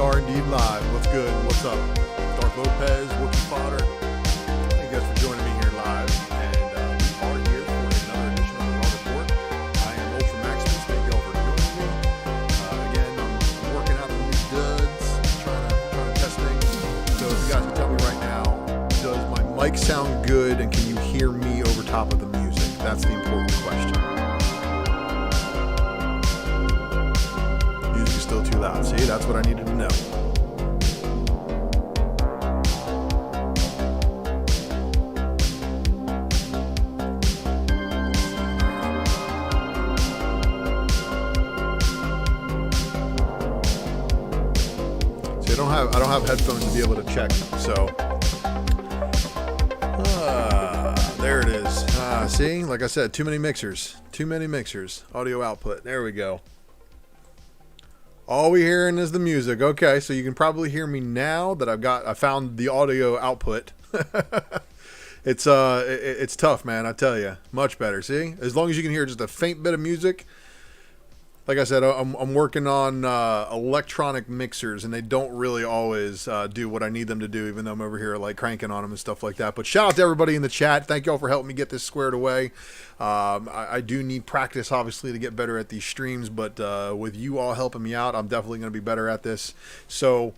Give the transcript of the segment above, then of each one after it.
are indeed live. What's good? What's up? Dark Lopez, Wookie Potter. Thank you guys for joining me here live. And we are here for another edition of the Raw Report. I am Ultra Maximus. Thank you all for joining me. Again, I'm working out the new duds, trying to test things. So if you guys can tell me right now, does my mic sound good and can you hear me over top of the music? That's the important question. Music's still too loud. See, that's what I needed to know. I don't have headphones to be able to check, so there it is. See, like I said, too many mixers, audio output. There we go. All we hearing is the music. Okay, so you can probably hear me now that I found the audio output. It's tough, man. I tell you, much better. See, as long as you can hear just a faint bit of music. Like I said, I'm working on electronic mixers, and they don't really always do what I need them to do, even though I'm over here like cranking on them and stuff like that. But shout out to everybody in the chat. Thank you all for helping me get this squared away. I do need practice, obviously, to get better at these streams, but with you all helping me out, I'm definitely going to be better at this. So,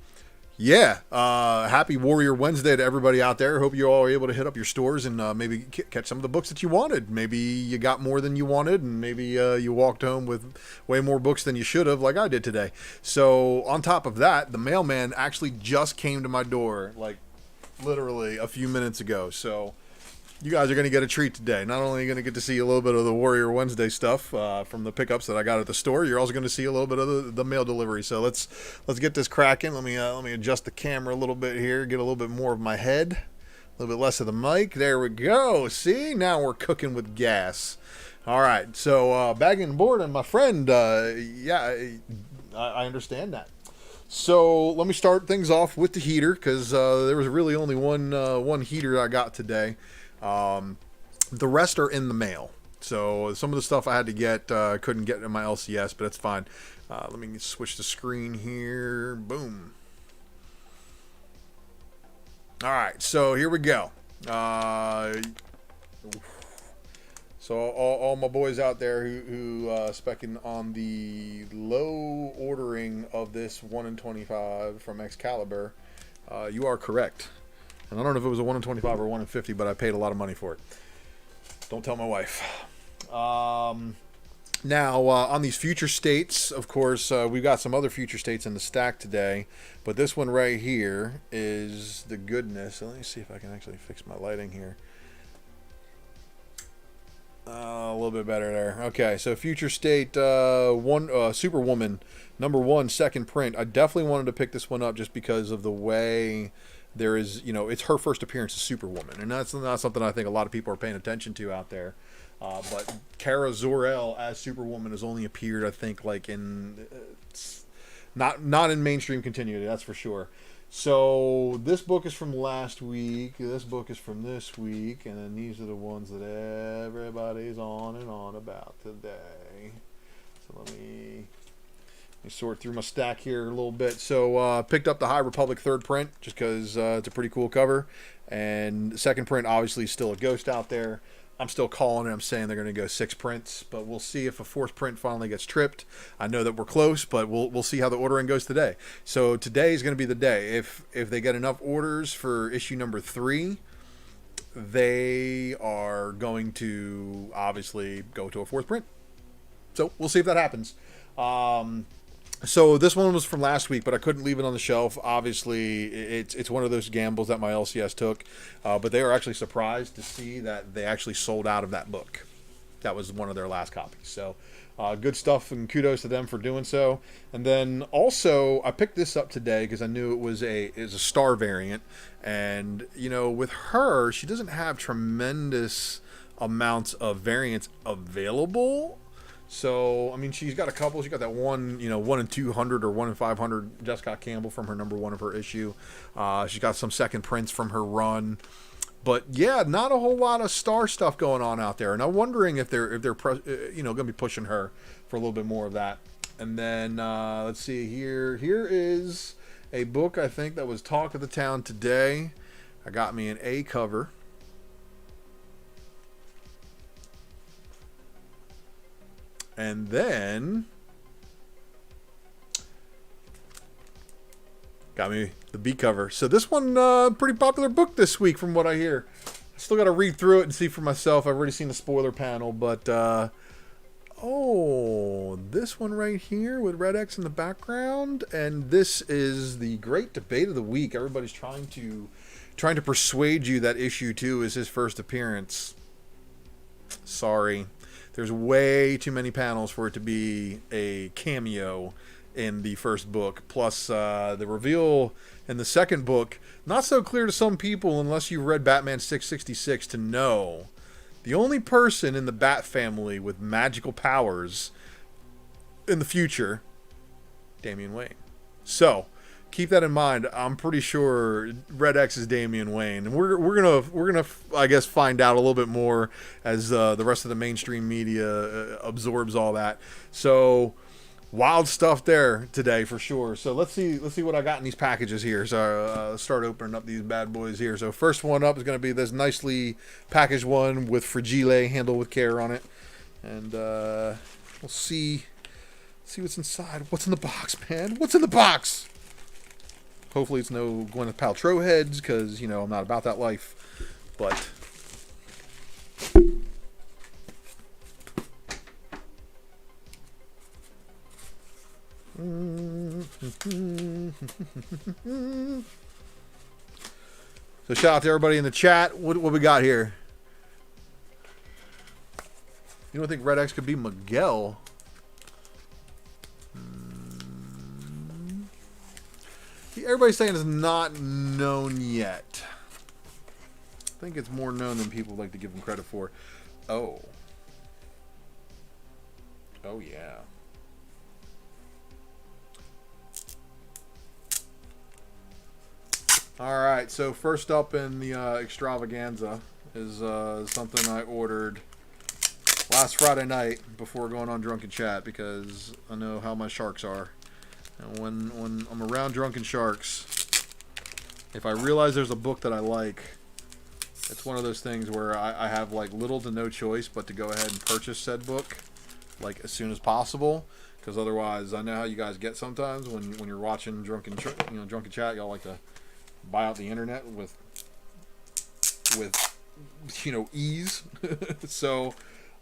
yeah, happy Warrior Wednesday to everybody out there. Hope you all are able to hit up your stores and maybe catch some of the books that you wanted. Maybe you got more than you wanted, and maybe you walked home with way more books than you should have, like I did today. So on top of that, the mailman actually just came to my door, like literally a few minutes ago. So you guys are going to get a treat today. Not only are you going to get to see a little bit of the Warrior Wednesday stuff from the pickups that I got at the store, you're also going to see a little bit of the mail delivery. So let's get this cracking. Let me adjust the camera a little bit here, get a little bit more of my head, a little bit less of the mic. There we go. See, now we're cooking with gas. All right. So bagging and boarding, my friend. Yeah, I understand that. So let me start things off with the heater because there was really only one heater I got today. The rest are in the mail. So some of the stuff I had to get, couldn't get in my LCS, but it's fine. Let me switch the screen here. Boom. All right. So here we go. So all my boys out there who specking on the low ordering of this 1 in 25 from Excalibur, you are correct. And I don't know if it was a 1 in 25 or 1 in 50, but I paid a lot of money for it. Don't tell my wife. Now, on these future states, of course, we've got some other future states in the stack today. But this one right here is the goodness. Let me see if I can actually fix my lighting here. A little bit better there. Okay, so future state Superwoman, #1, second print. I definitely wanted to pick this one up just because of the way... There is, it's her first appearance as Superwoman, and that's not something I think a lot of people are paying attention to out there. But Kara Zor-El as Superwoman has only appeared, I think, like in not in mainstream continuity, that's for sure. So this book is from last week. This book is from this week, and then these are the ones that everybody's on and on about today. So let me sort through my stack here a little bit. So picked up the High Republic third print just because it's a pretty cool cover, and the second print obviously is still a ghost out there. I'm still calling it. I'm saying they're going to go 6 prints, but we'll see if a 4th print finally gets tripped. I know that we're close, but we'll see how the ordering goes today. So today is going to be the day. If they get enough orders for issue number 3, they are going to obviously go to a 4th print. So we'll see if that happens. So this one was from last week, but I couldn't leave it on the shelf. Obviously, it's one of those gambles that my LCS took, but they were actually surprised to see that they actually sold out of that book. That was one of their last copies. So good stuff, and kudos to them for doing so. And then also, I picked this up today because I knew it was a star variant, and with her, she doesn't have tremendous amounts of variants available. So, I mean, she's got a couple. She's got that one, 1 in 200 or 1 in 500 Jessica Campbell from her number 1 of her issue. She's got some second prints from her run. But yeah, not a whole lot of star stuff going on out there, and I'm wondering if they're going to be pushing her for a little bit more of that. And then let's see here. Here is a book I think that was talk of the town today. I got me an A cover. And then got me the B cover. So this one, pretty popular book this week from what I hear. I still got to read through it and see for myself. I've already seen the spoiler panel, but oh, this one right here with Red X in the background, and this is the great debate of the week. Everybody's trying to persuade you that issue 2 is his first appearance. Sorry, there's way too many panels for it to be a cameo in the first book. Plus, the reveal in the second book, not so clear to some people unless you've read Batman 666 to know. The only person in the Bat family with magical powers in the future, Damian Wayne. So, keep that in mind. I'm pretty sure Red X is Damian Wayne, and we're gonna I guess find out a little bit more as the rest of the mainstream media absorbs all that. So, wild stuff there today for sure. So let's see what I got in these packages here. So let's start opening up these bad boys here. So first one up is going to be this nicely packaged one with Fragile, handle with care on it, and we'll see what's inside. What's in the box, man? What's in the box? Hopefully it's no Gwyneth Paltrow heads, because you know I'm not about that life. But so shout out to everybody in the chat. What we got here? You don't think Red X could be Miguel? Everybody's saying it's not known yet. I think it's more known than people like to give him credit for. Oh yeah. Alright, so first up in the extravaganza is something I ordered last Friday night before going on Drunken Chat, because I know how my sharks are. And when I'm around Drunken Sharks, if I realize there's a book that I like, it's one of those things where I have like little to no choice but to go ahead and purchase said book like as soon as possible, because otherwise I know how you guys get sometimes when you're watching Drunken Chat, y'all like to buy out the internet with ease. So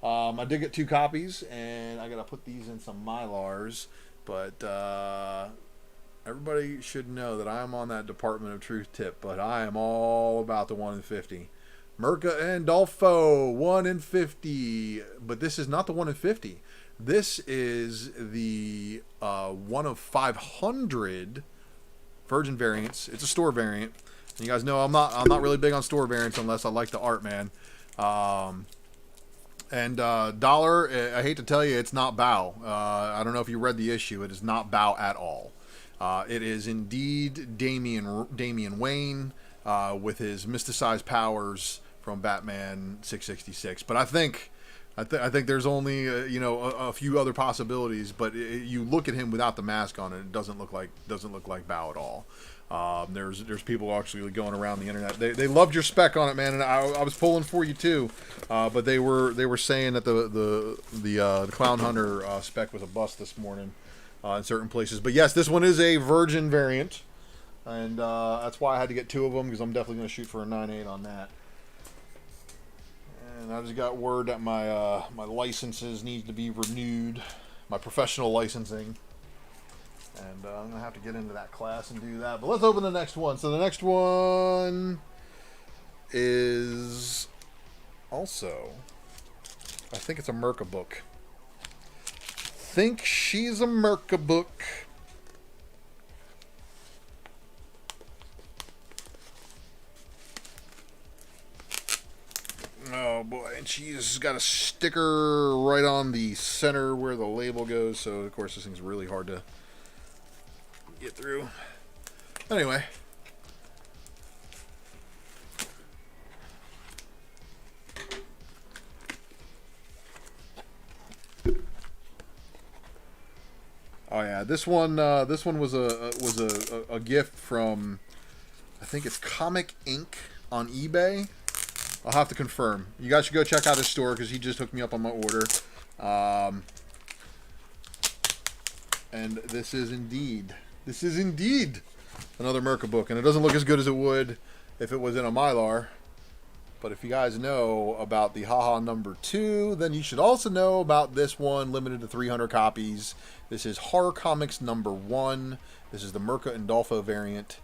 I did get 2 copies, and I gotta put these in some Mylars, but everybody should know that I'm on that Department of Truth tip, but I am all about the 1 in 50. Merca and Dolfo 1 in 50, but this is not the 1 in 50. This is the 1 of 500 Virgin variants. It's a store variant. And you guys know I'm not really big on store variants unless I like the art, man. Dollar, I hate to tell you, it's not Bow. I don't know if you read the issue. It is not Bow at all. It is indeed Damian Wayne with his mysticized powers from Batman 666. But I think there's only a few other possibilities. But you look at him without the mask on, it doesn't look like Bow at all. There's people actually going around the internet. They loved your spec on it, man, and I was pulling for you too. But they were saying that the Clown Hunter spec was a bust this morning in certain places. But yes, this one is a Virgin variant, and that's why I had to get 2 of them, because I'm definitely going to shoot for a 9.8 on that. And I just got word that my licenses need to be renewed, my professional licensing. And I'm going to have to get into that class and do that. But let's open the next one. So the next one is also, I think it's a Merca book. Think she's a Merca book. Oh boy, and she's got a sticker right on the center where the label goes. So of course this thing's really hard to get through. Anyway, Oh yeah, this one was a gift from, I think it's Comic Inc. on eBay. I'll have to confirm. You guys should go check out his store because he just hooked me up on my order. And this is indeed another Merca book, and it doesn't look as good as it would if it was in a Mylar. But if you guys know about the Haha #2, then you should also know about this one, limited to 300 copies. This is Horror Comics #1. This is the Merca Indolfo variant,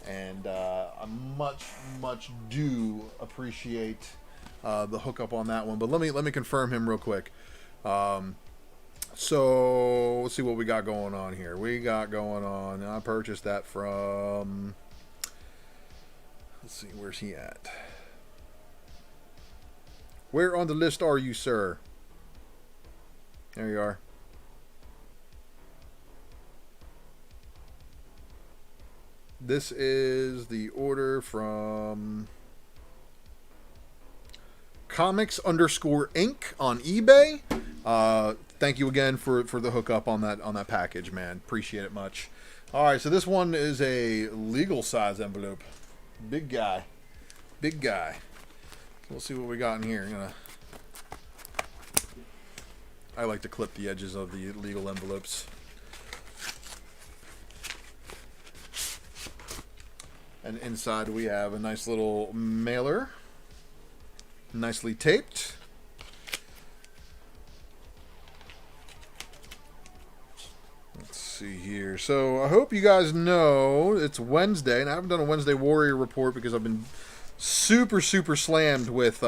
and I much do appreciate the hookup on that one. But let me confirm him real quick. So let's see what we got going on here. I purchased that from. Let's see, where's he at? Where on the list are you, sir? There you are. This is the order from Comics_Inc. on eBay. Thank you again for the hookup on that package, man. Appreciate it much. All right, so this one is a legal size envelope. Big guy. We'll see what we got in here. I like to clip the edges of the legal envelopes. And inside we have a nice little mailer. Nicely taped. Let's see here. So I hope you guys know it's Wednesday, and I haven't done a Wednesday Warrior report because I've been super slammed with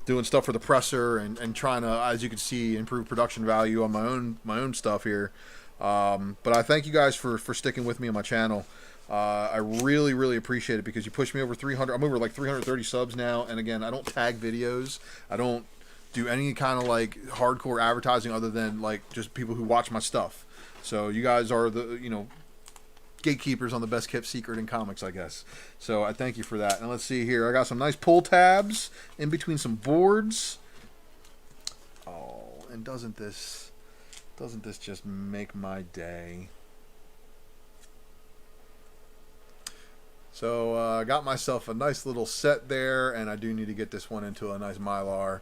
doing stuff for the presser and trying to, as you can see, improve production value on my own stuff here. But I thank you guys for sticking with me on my channel. I really appreciate it because you pushed me over 300. I'm over like 330 subs now, and again, I don't tag videos. I don't do any kind of like hardcore advertising other than like just people who watch my stuff. So you guys are the gatekeepers on the best kept secret in comics, I guess. So I thank you for that. And let's see here. I got some nice pull tabs in between some boards. Oh, and doesn't this just make my day? So I got myself a nice little set there, and I do need to get this one into a nice Mylar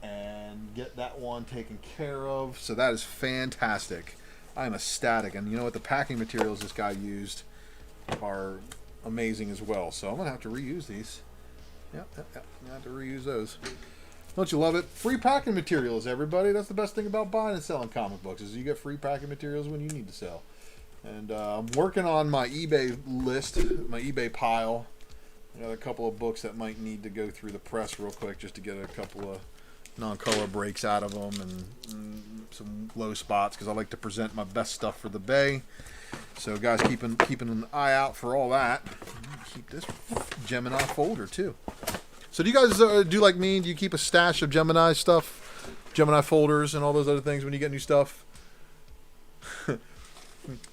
and get that one taken care of. So that is fantastic. I am ecstatic, and you know what? The packing materials this guy used are amazing as well. So I'm gonna have to reuse these. Yep. I'm gonna have to reuse those. Don't you love it? Free packing materials, everybody. That's the best thing about buying and selling comic books is you get free packing materials when you need to sell. And I'm working on my eBay list, my eBay pile. I got a couple of books that might need to go through the press real quick just to get a couple of non-color breaks out of them and some low spots because I like to present my best stuff for the bay. So guys, keeping an eye out for all that. Keep this Gemini folder too. So do you guys do like me? Do you keep a stash of Gemini stuff, Gemini folders, and all those other things when you get new stuff?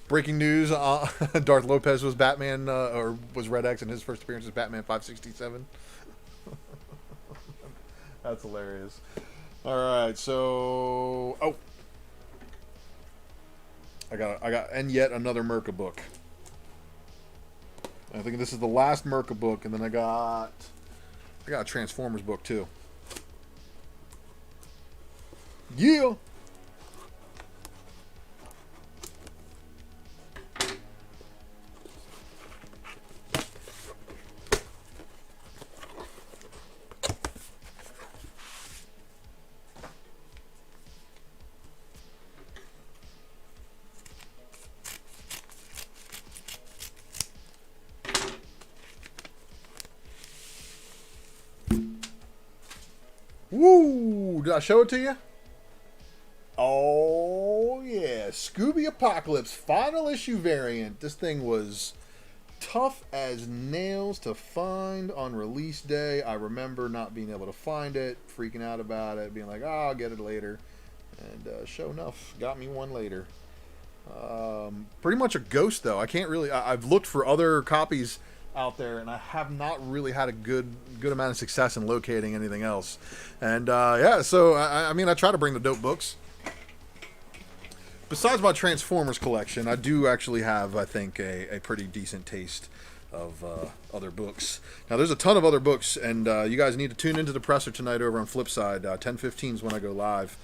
Breaking news: Darth Lopez was Batman, or was Red X, and his first appearance was Batman 567. That's hilarious. All right, so I got and yet another Merca book. I think this is the last Merca book, and then I got a Transformers book too. Yeah. Woo! Did I show it to you? Oh, yeah. Scooby Apocalypse final issue variant. This thing was tough as nails to find on release day. I remember not being able to find it, freaking out about it, being like, oh, I'll get it later. And sure enough, got me one later. Pretty much a ghost, though. I can't really... I've looked for other copies out there, and I have not really had a good amount of success in locating anything else. And yeah, so I mean, I try to bring the dope books. besides my Transformers collection, I do actually have, I think, a pretty decent taste of other books. Now, there's a ton of other books, and you guys need to tune into the presser tonight over on Flipside. 10:15 is when I go live.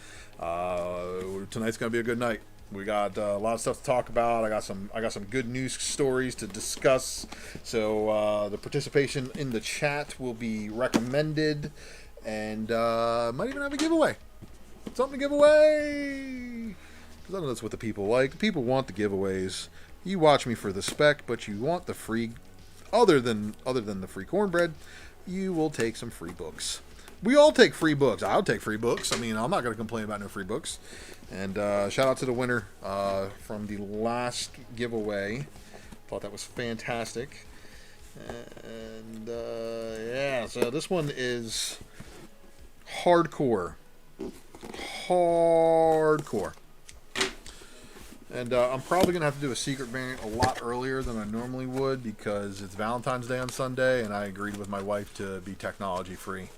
Tonight's going to be a good night. We got a lot of stuff to talk about. I got some good news stories to discuss. So the participation in the chat will be recommended, and might even have a giveaway. Something to give away. Because I know that's what the people like. The people want the giveaways. You watch me for the spec, but you want the free. Other than the free cornbread, you will take some free books. We all take free books. I'll take free books. I mean, I'm not going to complain about no free books. And shout out to the winner from the last giveaway. Thought that was fantastic. And yeah, so this one is hardcore. And I'm probably going to have to do a secret variant a lot earlier than I normally would because it's Valentine's Day on Sunday, and I agreed with my wife to be technology free.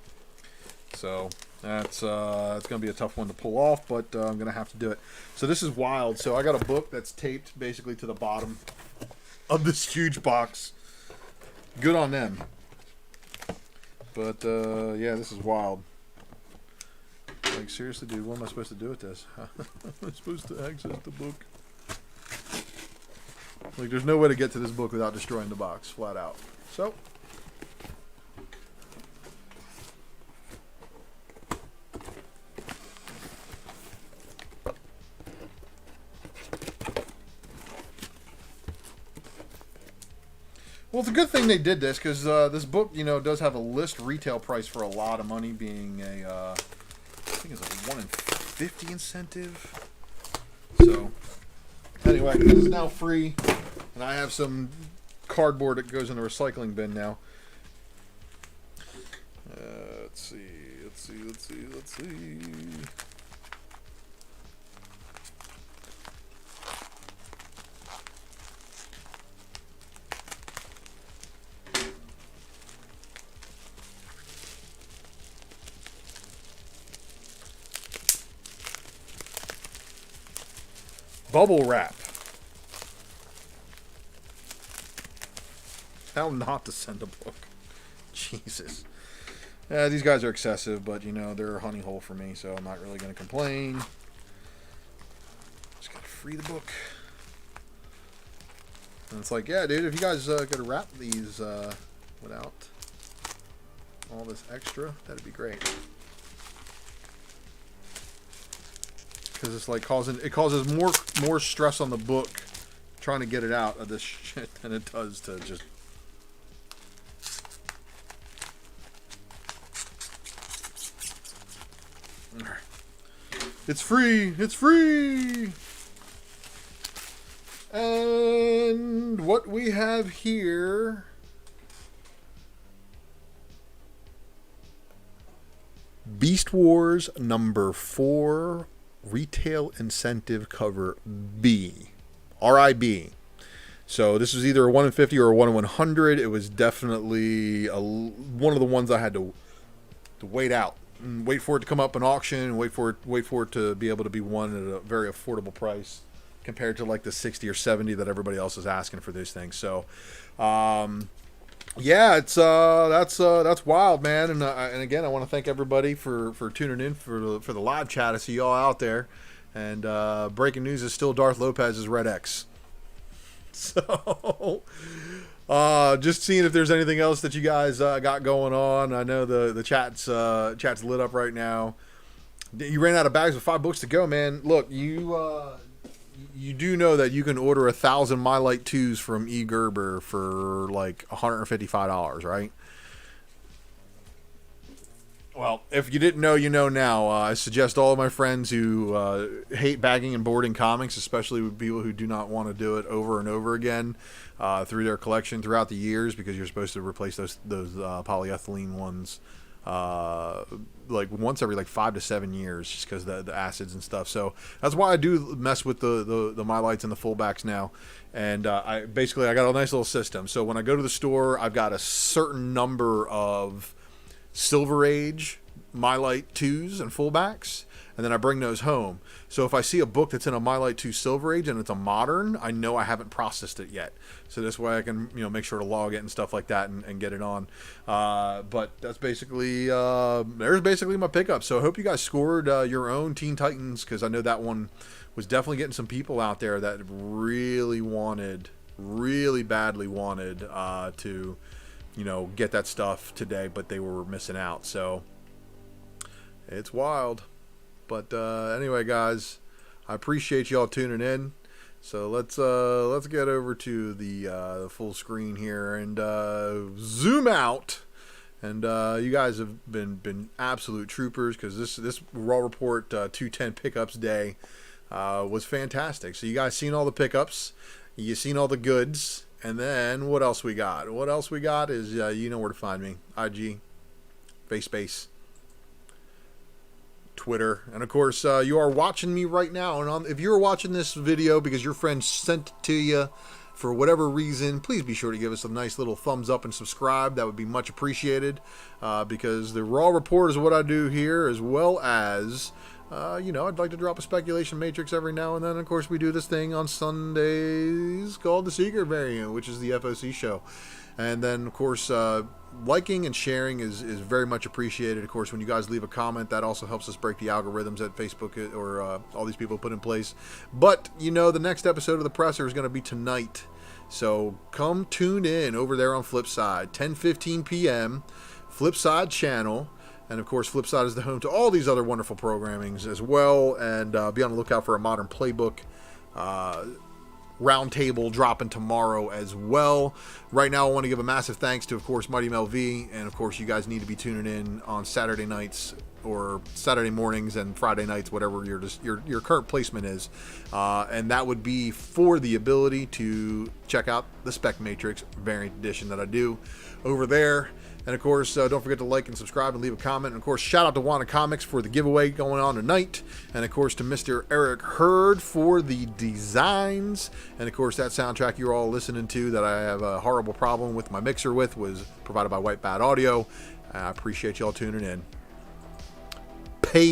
So that's going to be a tough one to pull off, but I'm going to have to do it. So this is wild. So I got a book that's taped basically to the bottom of this huge box. Good on them. But yeah, this is wild. Like, seriously, dude, what am I supposed to do with this? How am I supposed to access the book? Like, there's no way to get to this book without destroying the box, flat out. So, well, it's a good thing they did this, because this book, you know, does have a list retail price for a lot of money, being a, I think it's a 1 in 50 incentive. So, anyway, this is now free, and I have some cardboard that goes in the recycling bin now. Let's see. Bubble wrap. How not to send a book. Jesus. Yeah, these guys are excessive, but, you know, they're a honey hole for me, so I'm not really going to complain. Just got to free the book. And it's like, yeah, dude, if you guys got to wrap these without all this extra, that'd be great. Because it's like it causes more stress on the book trying to get it out of this shit than it does to just. It's free. It's free. And what we have here. Beast Wars number 4. Retail incentive cover B, RIB. So this was either a 1 in 50 or a 1 in 100. It was definitely one of the ones I had to wait out and wait for it to come up in auction, and wait for it to be able to be won at a very affordable price compared to like the 60 or 70 that everybody else is asking for these things. So yeah, it's that's wild, man. And again, I want to thank everybody for tuning in for the live chat. I see y'all out there. And breaking news is still Darth Lopez's Red X. So just seeing if there's anything else that you guys got going on. I know the chat's lit up right now. You ran out of bags with 5 books to go, man. Look, you do know that you can order 1,000 My Light 2s from E. Gerber for like $155, right? Well, if you didn't know, you know now. I suggest all of my friends who hate bagging and boarding comics, especially with people who do not want to do it over and over again through their collection throughout the years, because you're supposed to replace those polyethylene ones like once every like 5 to 7 years, just because the acids and stuff. So that's why I do mess with the My Lights and the fullbacks now. And I got a nice little system. So when I go to the store, I've got a certain number of Silver Age My Light 2s and fullbacks, and then I bring those home. So if I see a book that's in a My Light 2 Silver Age and it's a modern, I know I haven't processed it yet. So this way I can, make sure to log it and stuff like that and get it on. But that's basically, there's basically my pickup. So I hope you guys scored your own Teen Titans, because I know that one was definitely getting some people out there that really badly wanted to, get that stuff today, but they were missing out. So it's wild. But anyway, guys, I appreciate y'all tuning in. So let's get over to the full screen here and zoom out. And you guys have been absolute troopers, because this Raw Report 210 pickups day was fantastic. So you guys seen all the pickups, you seen all the goods, and then what else we got? What else we got is you know where to find me: IG, FaceBase, Twitter, and of course you are watching me right now. And if you're watching this video because your friend sent it to you for whatever reason, please be sure to give us a nice little thumbs up and subscribe. That would be much appreciated, because the Raw Report is what I do here, as well as I'd like to drop a speculation matrix every now and then. Of course, we do this thing on Sundays called the Secret Variant, which is the FOC show. And then, of course, liking and sharing is very much appreciated. Of course, when you guys leave a comment, that also helps us break the algorithms that Facebook or all these people put in place. But, the next episode of The Presser is going to be tonight. So come tune in over there on Flipside, 10:15 p.m., Flipside channel. And, of course, Flipside is the home to all these other wonderful programmings as well. And be on the lookout for a Modern Playbook roundtable dropping tomorrow as well. Right now, I want to give a massive thanks to, of course, Mighty Mel V. And, of course, you guys need to be tuning in on Saturday nights or Saturday mornings and Friday nights, whatever your current placement is. And that would be for the ability to check out the Spec Matrix Variant Edition that I do over there. And, of course, don't forget to like and subscribe and leave a comment. And, of course, shout out to Wanda Comics for the giveaway going on tonight. And, of course, to Mr. Eric Hurd for the designs. And, of course, that soundtrack you're all listening to that I have a horrible problem with my mixer with was provided by White Bat Audio. I appreciate y'all tuning in.